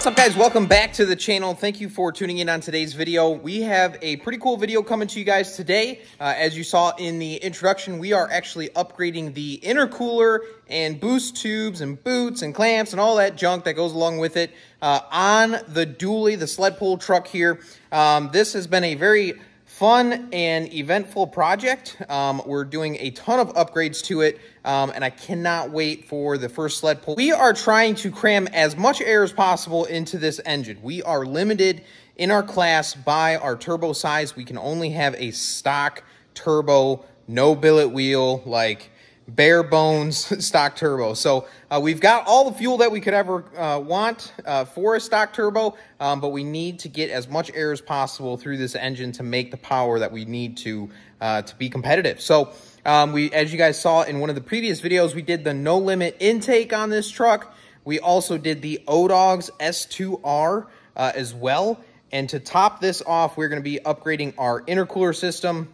What's up, guys? Welcome back to the channel. Thank you for tuning in on today's video. We have a pretty cool video coming to you guys today. As you saw in the introduction, we are actually upgrading the intercooler and boost tubes and boots and clamps and all that junk that goes along with it on the dually, the sled pull truck here. This has been a very fun and eventful project. We're doing a ton of upgrades to it, and I cannot wait for the first sled pull. We are trying to cram as much air as possible into this engine. We are limited in our class by our turbo size. We can only have a stock turbo, no billet wheel, like bare bones stock turbo. So we've got all the fuel that we could ever want for a stock turbo, but we need to get as much air as possible through this engine to make the power that we need to be competitive. So as you guys saw in one of the previous videos, we did the no limit intake on this truck. We also did the O-Dogs S2R as well. And to top this off, we're going to be upgrading our intercooler system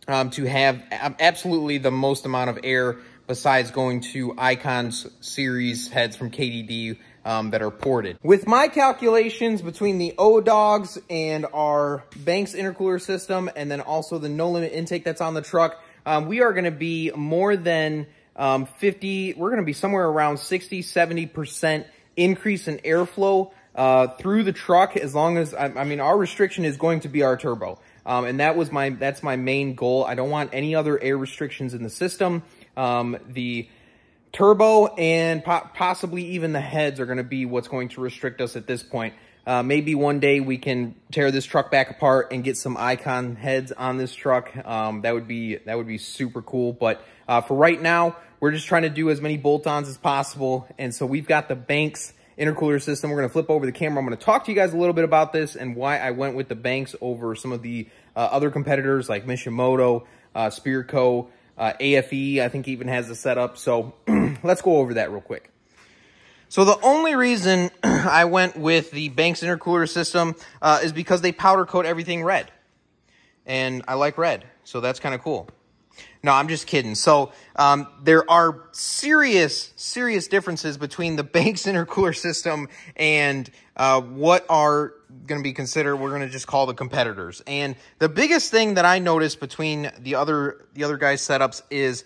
to have absolutely the most amount of air besides going to Icons series heads from KDD that are ported. With my calculations between the O-Dogs and our Banks intercooler system and then also the no limit intake that's on the truck, we are going to be more than 50, we're going to be somewhere around 60-70% increase in airflow through the truck, as long as, I mean, our restriction is going to be our turbo. And that's my main goal. I don't want any other air restrictions in the system. The turbo and possibly even the heads are going to be what's going to restrict us at this point. Maybe one day we can tear this truck back apart and get some Icon heads on this truck. That would be super cool. But for right now, we're just trying to do as many bolt-ons as possible. And so we've got the Banks intercooler system. We're going to flip over the camera. I'm going to talk to you guys a little bit about this and why I went with the Banks over some of the other competitors like Mishimoto, Spearco, AFE, I think even has the setup. So let's go over that real quick. So the only reason I went with the Banks intercooler system is because they powder coat everything red. And I like red, so that's kind of cool. No, I'm just kidding. So there are serious differences between the Banks intercooler system and what are going to be considered, we're going to just call the competitors. And the biggest thing that I noticed between the other guys' setups is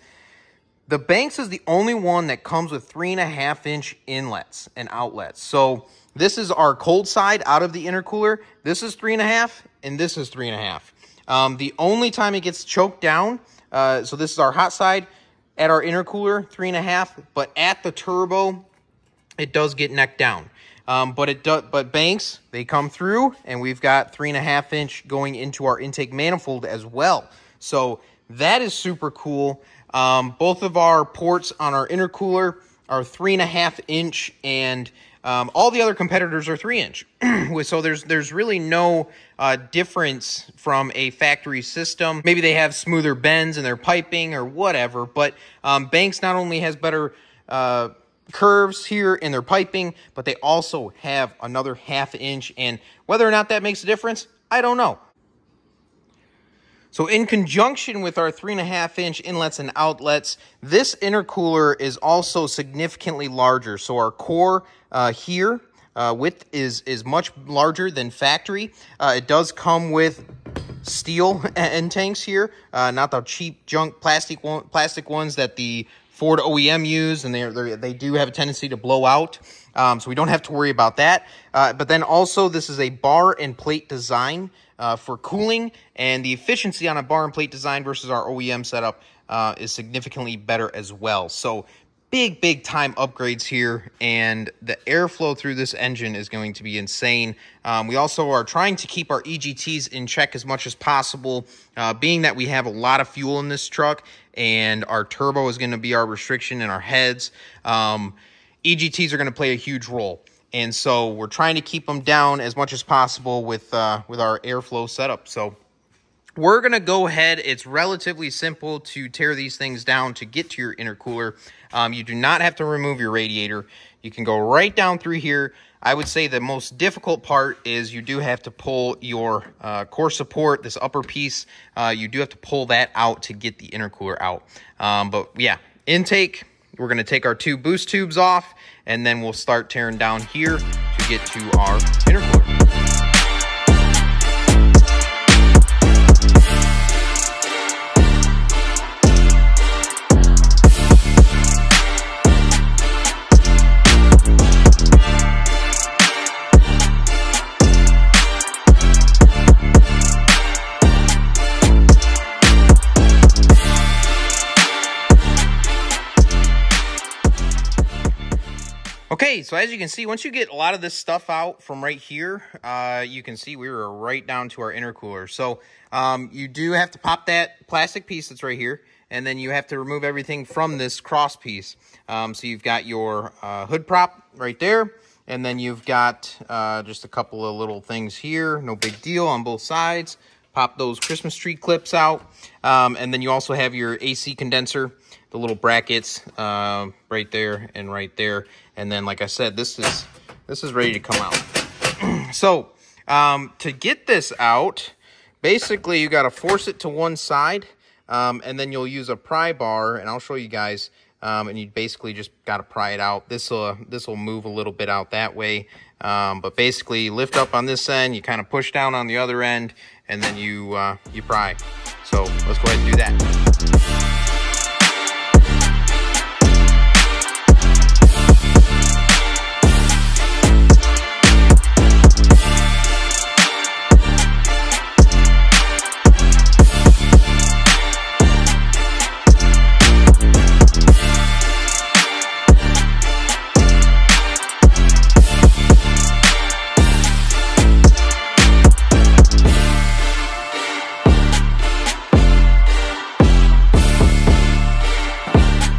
the Banks is the only one that comes with 3.5-inch inlets and outlets. So this is our cold side out of the intercooler. This is 3.5, and this is 3.5. The only time it gets choked down, so this is our hot side at our intercooler, 3.5, but at the turbo, it does get necked down. But Banks, they come through, and we've got 3.5-inch going into our intake manifold as well. So that is super cool. Both of our ports on our intercooler are 3.5-inch, and all the other competitors are 3-inch. So there's really no difference from a factory system. Maybe they have smoother bends in their piping or whatever, but Banks not only has better curves here in their piping, but they also have another 1/2-inch, and whether or not that makes a difference, I don't know. So in conjunction with our 3.5-inch inlets and outlets, this intercooler is also significantly larger. So our core here width is much larger than factory. It does come with steel end tanks here, not the cheap junk plastic ones that the Ford OEM use, and they do have a tendency to blow out. So we don't have to worry about that. But then also this is a bar and plate design for cooling, and the efficiency on a bar and plate design versus our OEM setup is significantly better as well. So big time upgrades here, and the airflow through this engine is going to be insane. We also are trying to keep our EGTs in check as much as possible, being that we have a lot of fuel in this truck and our turbo is going to be our restriction in our heads. EGTs are going to play a huge role. And so we're trying to keep them down as much as possible with our airflow setup. So we're going to go ahead. It's relatively simple to tear these things down to get to your intercooler. You do not have to remove your radiator. You can go right down through here. I would say the most difficult part is you do have to pull your core support, this upper piece. You do have to pull that out to get the intercooler out. But yeah, intake, we're going to take our two boost tubes off, and then we'll start tearing down here to get to our intercooler. Okay, so as you can see, once you get a lot of this stuff out from right here, you can see we were right down to our intercooler. So you do have to pop that plastic piece that's right here, and then you have to remove everything from this cross piece. So you've got your hood prop right there, and then you've got just a couple of little things here, no big deal on both sides. Pop those Christmas tree clips out, and then you also have your AC condenser, the little brackets right there and right there. And then, like I said, this is ready to come out. So to get this out, basically you got to force it to one side, and then you'll use a pry bar, and I'll show you guys. And you basically just got to pry it out. This will move a little bit out that way, but basically lift up on this end, you kind of push down on the other end, and then you pry. So let's go ahead and do that.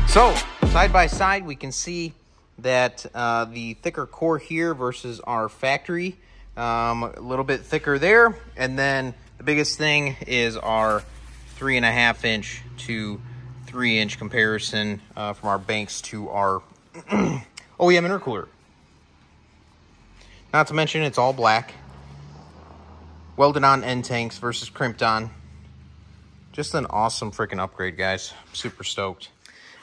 So, side by side, we can see that the thicker core here versus our factory, a little bit thicker there. And then the biggest thing is our 3.5 inch to 3 inch comparison from our banks to our OEM intercooler. Not to mention, it's all black. Welded on end tanks versus crimped on. Just an awesome freaking upgrade, guys. Super stoked.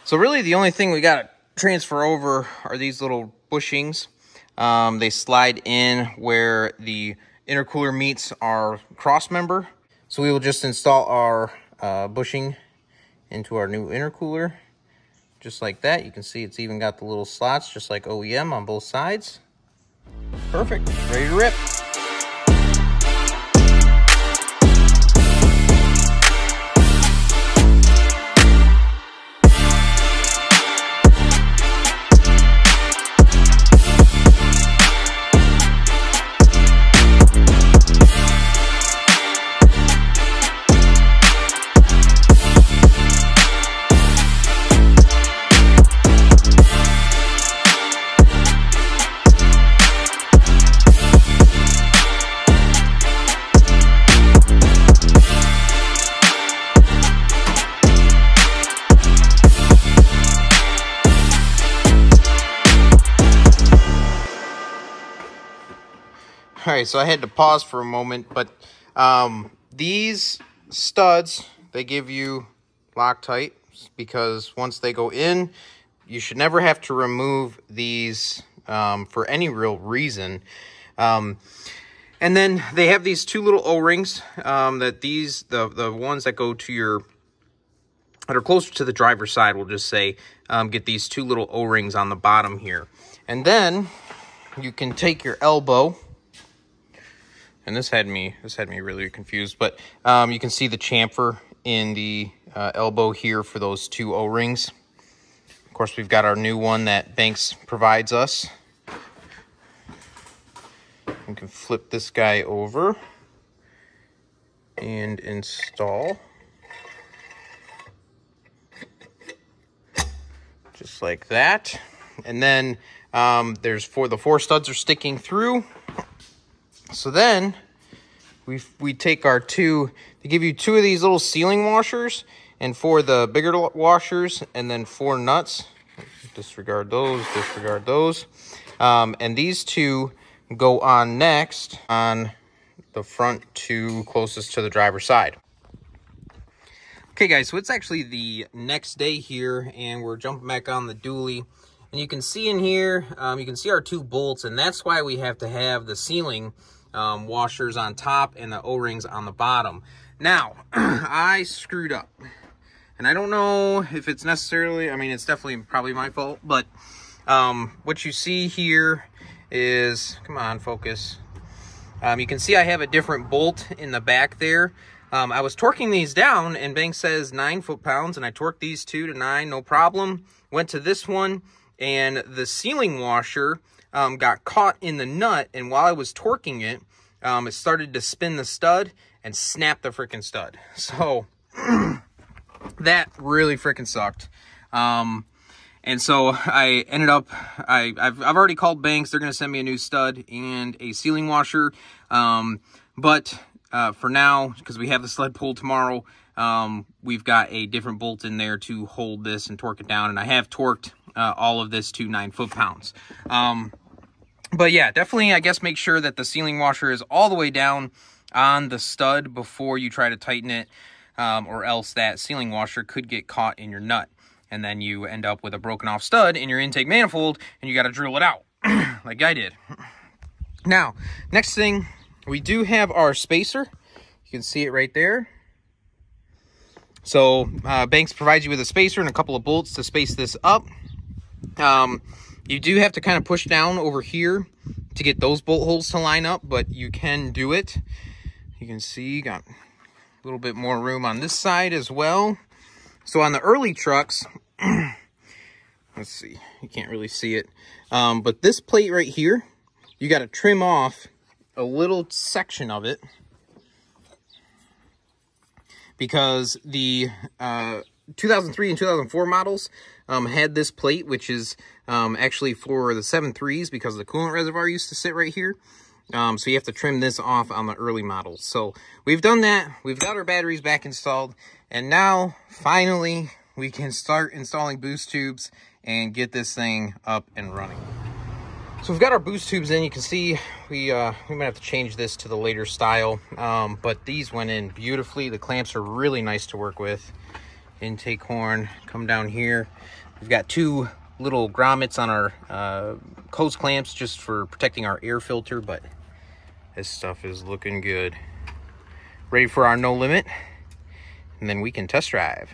So really the only thing we got to transfer over are these little bushings. They slide in where the intercooler meets our cross member. So we will just install our bushing into our new intercooler. Just like that. You can see it's even got the little slots just like OEM on both sides. Perfect. Ready to rip. All right, so I had to pause for a moment, but these studs, they give you Loctite because once they go in, you should never have to remove these for any real reason. And then they have these two little O-rings that the ones that go to your, that are closer to the driver's side, we'll just say, get these two little O-rings on the bottom here. And then you can take your elbow. And this had me really confused, but you can see the chamfer in the elbow here for those two O-rings. Of course, we've got our new one that Banks provides us. We can flip this guy over and install. Just like that. And then the four studs are sticking through. So then we take our two, they give you two of these little sealing washers and four of the bigger washers and then four nuts. Disregard those. And these two go on next on the front two closest to the driver's side. Okay guys, so it's actually the next day here and we're jumping back on the dually. And you can see in here, you can see our 2 bolts, and that's why we have to have the sealing washers on top and the O-rings on the bottom. Now, I screwed up. And I don't know if it's necessarily, I mean, it's definitely probably my fault, but what you see here is, come on, focus. You can see I have a different bolt in the back there. I was torquing these down, and Banks says 9 foot-pounds, and I torqued these 2 to 9, no problem. Went to this one, and the sealing washer got caught in the nut, and while I was torquing it, it started to spin the stud and snap the freaking stud. So that really freaking sucked. And so I ended up, I've already called Banks. They're going to send me a new stud and a sealing washer. But for now, because we have the sled pull tomorrow, we've got a different bolt in there to hold this and torque it down. And I have torqued all of this to 9 foot-pounds. But yeah, definitely, I guess, make sure that the sealing washer is all the way down on the stud before you try to tighten it, or else that sealing washer could get caught in your nut. And then you end up with a broken off stud in your intake manifold, and you got to drill it out like I did. Now, next thing, we do have our spacer. You can see it right there. So Banks provides you with a spacer and a couple of bolts to space this up. You do have to kind of push down over here to get those bolt holes to line up, but you can do it. You can see you got a little bit more room on this side as well. So on the early trucks, let's see, you can't really see it, but this plate right here, you got to trim off a little section of it, because the 2003 and 2004 models had this plate, which is actually for the 7.3s, because the coolant reservoir used to sit right here. So you have to trim this off on the early models. So we've done that. We've got our batteries back installed, and now finally we can start installing boost tubes and get this thing up and running. So we've got our boost tubes in. You can see we might have to change this to the later style, but these went in beautifully. The clamps are really nice to work with. Intake horn, come down here. We've got 2 little grommets on our hose clamps just for protecting our air filter, but this stuff is looking good. Ready for our no limit, and then we can test drive.